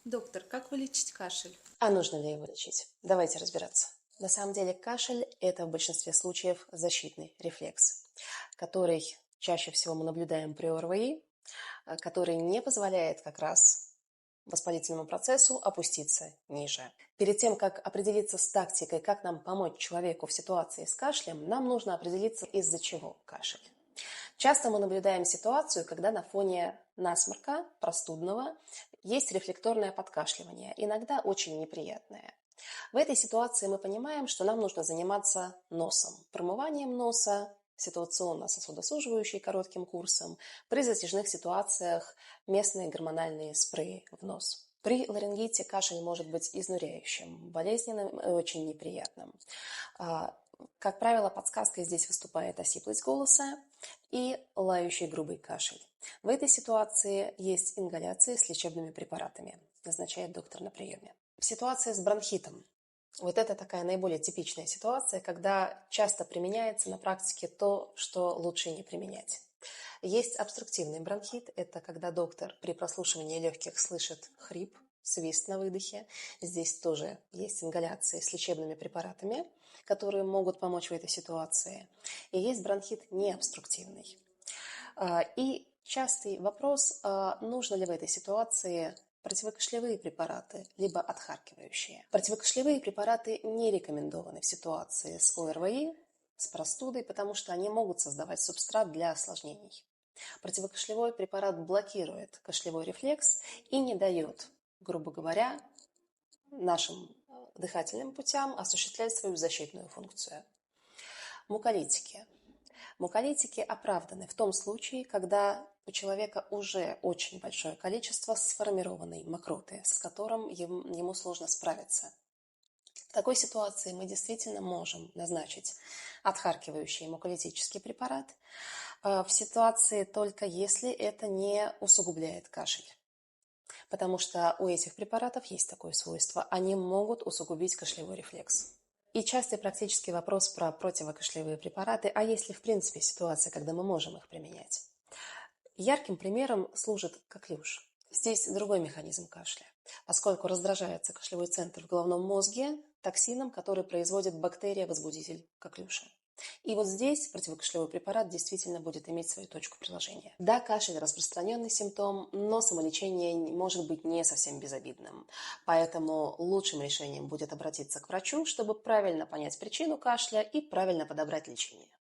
Доктор, как вылечить кашель? А нужно ли его лечить? Давайте разбираться. На самом деле кашель – это в большинстве случаев защитный рефлекс, который чаще всего мы наблюдаем при ОРВИ, который не позволяет как раз воспалительному процессу опуститься ниже. Перед тем, как определиться с тактикой, как нам помочь человеку в ситуации с кашлем, нам нужно определиться, из-за чего кашель. Часто мы наблюдаем ситуацию, когда на фоне насморка, простудного, есть рефлекторное подкашливание, иногда очень неприятное. В этой ситуации мы понимаем, что нам нужно заниматься носом, промыванием носа, ситуационно-сосудосуживающей коротким курсом, при затяжных ситуациях местные гормональные спреи в нос. При ларингите кашель может быть изнуряющим, болезненным и очень неприятным. Как правило, подсказкой здесь выступает осиплость голоса и лающий грубый кашель. В этой ситуации есть ингаляции с лечебными препаратами, назначает доктор на приеме. В ситуации с бронхитом. Вот это такая наиболее типичная ситуация, когда часто применяется на практике то, что лучше не применять. Есть обструктивный бронхит, это когда доктор при прослушивании легких слышит хрип, свист на выдохе. Здесь тоже есть ингаляции с лечебными препаратами, которые могут помочь в этой ситуации. И есть бронхит необструктивный. И частый вопрос, нужно ли в этой ситуации противокашлевые препараты, либо отхаркивающие. Противокашлевые препараты не рекомендованы в ситуации с ОРВИ, с простудой, потому что они могут создавать субстрат для осложнений. Противокашлевой препарат блокирует кашлевой рефлекс и не дает, грубо говоря, нашим дыхательным путям осуществлять свою защитную функцию. Муколитики. Муколитики оправданы в том случае, когда у человека уже очень большое количество сформированной мокроты, с которым ему сложно справиться. В такой ситуации мы действительно можем назначить отхаркивающий муколитический препарат в ситуации только если это не усугубляет кашель. Потому что у этих препаратов есть такое свойство. Они могут усугубить кашлевой рефлекс. И частый практический вопрос про противокашлевые препараты, а есть ли в принципе ситуация, когда мы можем их применять? Ярким примером служит коклюш. Здесь другой механизм кашля, поскольку раздражается кашлевой центр в головном мозге токсином, который производит бактерия-возбудитель коклюша. И вот здесь противокашлевой препарат действительно будет иметь свою точку приложения. Да, кашель – распространенный симптом, но самолечение может быть не совсем безобидным. Поэтому лучшим решением будет обратиться к врачу, чтобы правильно понять причину кашля и правильно подобрать лечение.